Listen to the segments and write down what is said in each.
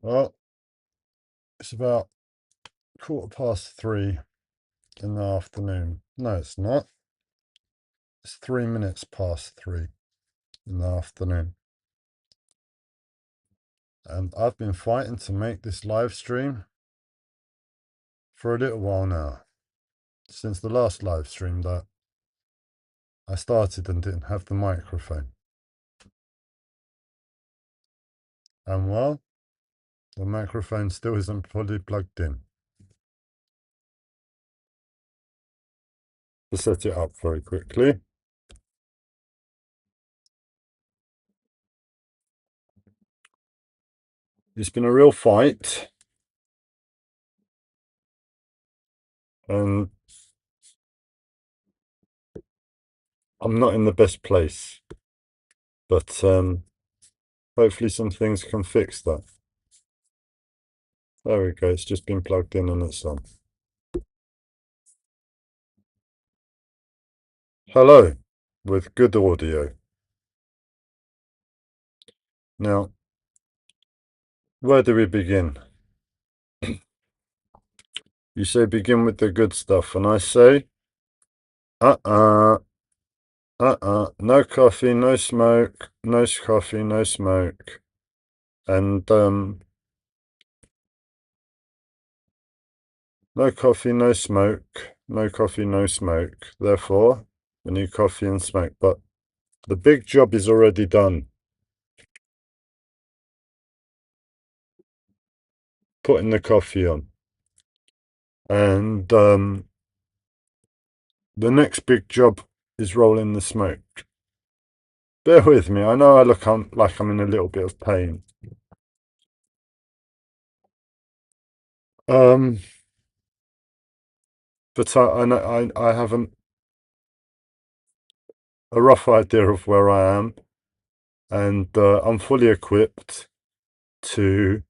Well, it's about 3:15 in the afternoon. No, it's not. It's 3 minutes past 3 in the afternoon. And I've been fighting to make this live stream for a little while now. Since the last live stream that I started and didn't have the microphone. And well, the microphone still isn't fully plugged in. To set it up very quickly. It's been a real fight. And I'm not in the best place. But hopefully some things can fix that. There we go, it's just been plugged in and it's on. Hello, with good audio. Now, where do we begin? You say begin with the good stuff, and I say, no coffee, no smoke, no coffee, no smoke. And, no coffee, no smoke, no coffee, no smoke. Therefore, we need coffee and smoke. But the big job is already done. Putting the coffee on. And the next big job is rolling the smoke. Bear with me, I know I look like I'm in a little bit of pain. But I have a rough idea of where I am, and I'm fully equipped to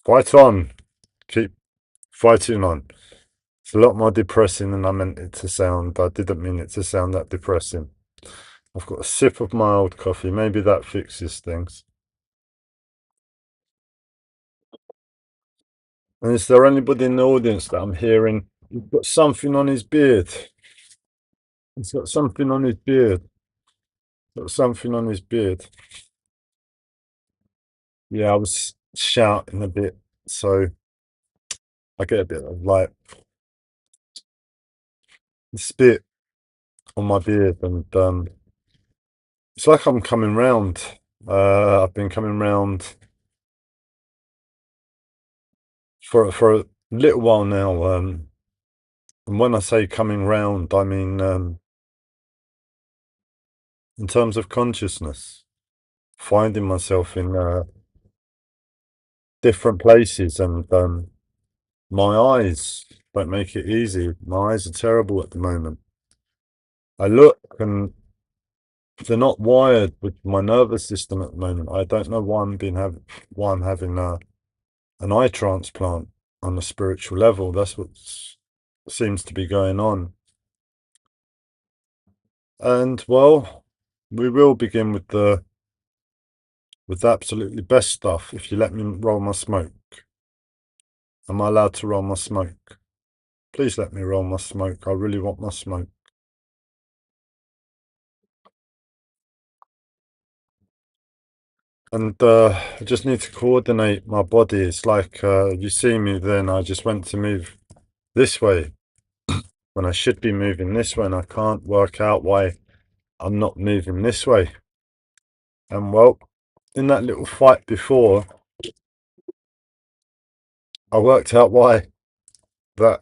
fight on, keep fighting on. It's a lot more depressing than I meant it to sound. I didn't mean it to sound that depressing. I've got a sip of my old coffee. Maybe that fixes things. And is there anybody in the audience that I'm hearing? He's got something on his beard. He's got something on his beard. Got something on his beard. Yeah, I was shouting a bit, so I get a bit of like spit on my beard, and it's like I'm coming round. I've been coming round for a little while now. And when I say coming round, I mean in terms of consciousness, finding myself in different places, and my eyes don't make it easy. My eyes are terrible at the moment. I look and they're not wired with my nervous system at the moment. I don't know why I'm having an eye transplant on a spiritual level. That's what seems to be going on. And well, we will begin with the absolutely best stuff if you let me roll my smoke. Am I allowed to roll my smoke? Please let me roll my smoke. I really want my smoke. And I just need to coordinate my body. It's like you see me then, I just went to move this way when I should be moving this way, and I can't work out why I'm not moving this way. And well, in that little fight before, I worked out why that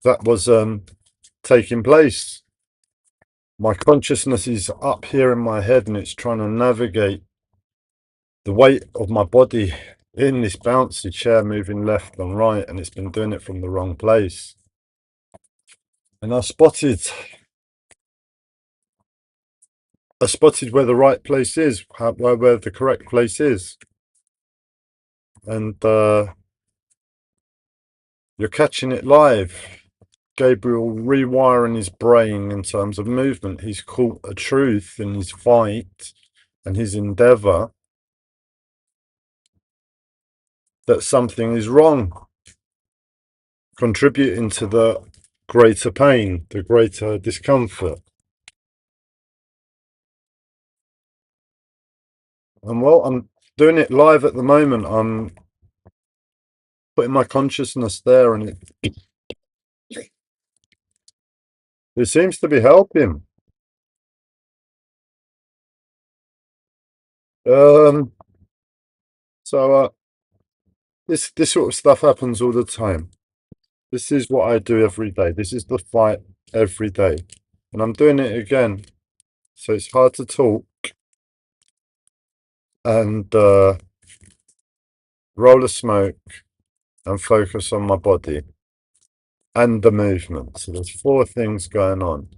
was taking place. My consciousness is up here in my head, and it's trying to navigate the weight of my body in this bouncy chair, moving left and right, and it's been doing it from the wrong place. And I spotted where the right place is, where the correct place is. And you're catching it live. Gabriel rewiring his brain in terms of movement. He's caught a truth in his fight and his endeavor that something is wrong, contributing to the greater pain, the greater discomfort. And well, I'm doing it live at the moment. I'm putting my consciousness there, and it seems to be helping. Um, so this sort of stuff happens all the time. This is what I do every day. This is the fight every day, and I'm doing it again. So it's hard to talk and roll a smoke and focus on my body and the movement. So there's four things going on.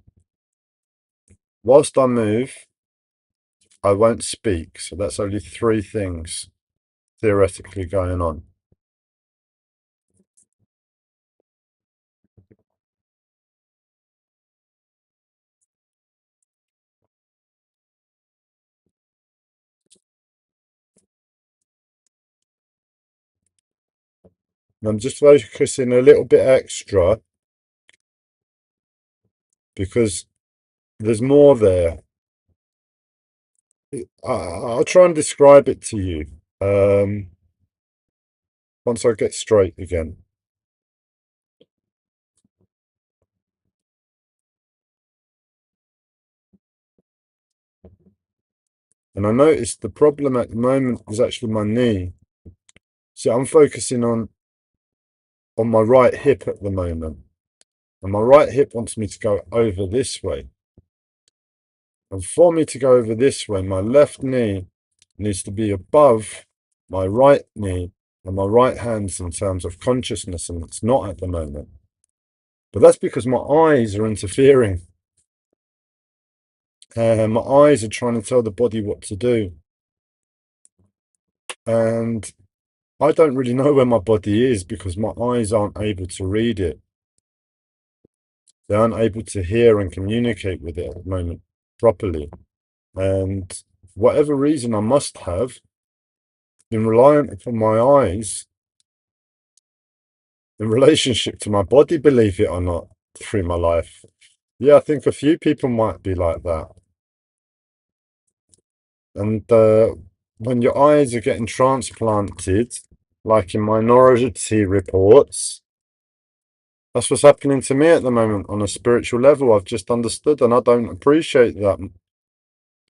Whilst I move, I won't speak. So that's only three things theoretically going on. And I'm just focusing a little bit extra because there's more there. I'll try and describe it to you once I get straight again. And I noticed the problem at the moment is actually my knee. So I'm focusing on my right hip at the moment. And my right hip wants me to go over this way. And for me to go over this way, my left knee needs to be above my right knee and my right hands in terms of consciousness, and it's not at the moment. But that's because my eyes are interfering. My eyes are trying to tell the body what to do. And I don't really know where my body is because my eyes aren't able to read it. They aren't able to hear and communicate with it at the moment properly. And whatever reason I must have been reliant upon my eyes in relationship to my body, believe it or not, through my life. Yeah, I think a few people might be like that. And when your eyes are getting transplanted, like in Minority Reports, that's what's happening to me at the moment on a spiritual level. I've just understood and I don't appreciate that.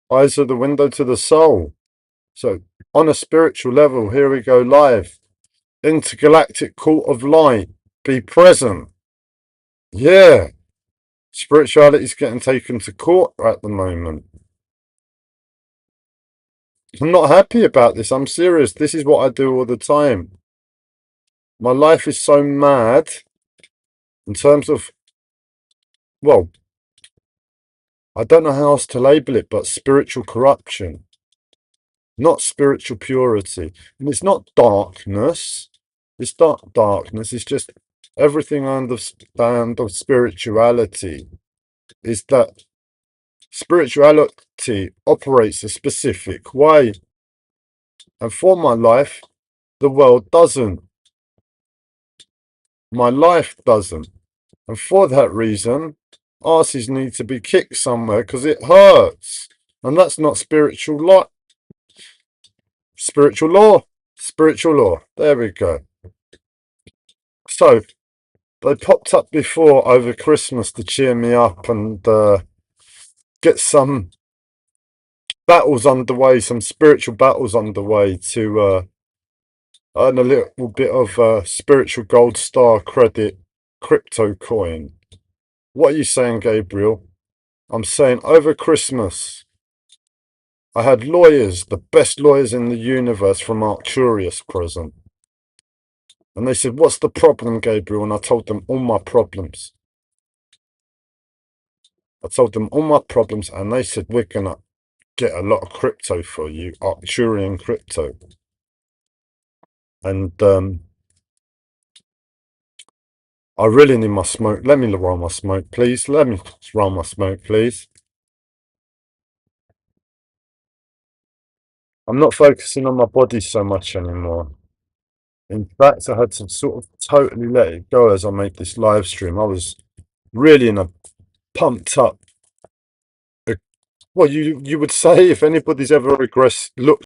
Eyes are the window to the soul. So on a spiritual level, here we go live. Intergalactic Court of Light. Be present. Yeah. Spirituality is getting taken to court at the moment. I'm not happy about this. I'm serious. This is what I do all the time. My life is so mad in terms of, well, I don't know how else to label it, but spiritual corruption, not spiritual purity. And it's not darkness. It's not darkness. It's just everything I understand of spirituality is that spirituality operates a specific way. And for my life, the world doesn't. My life doesn't. And for that reason, asses need to be kicked somewhere because it hurts. And that's not spiritual law. Spiritual law. Spiritual law. There we go. So, they popped up before over Christmas to cheer me up and get some battles underway, some spiritual battles underway to earn a little bit of spiritual gold star credit crypto coin. What are you saying, Gabriel? I'm saying over Christmas, I had lawyers, the best lawyers in the universe from Arcturus present. And they said, what's the problem, Gabriel? And I told them all my problems. I told them all my problems and they said, we're going to get a lot of crypto for you, Arcturian crypto. And I really need my smoke. Let me roll my smoke, please. Let me roll my smoke, please. I'm not focusing on my body so much anymore. In fact, I had to sort of totally let it go as I made this live stream. I was really in a pumped up. Well, you would say if anybody's ever looked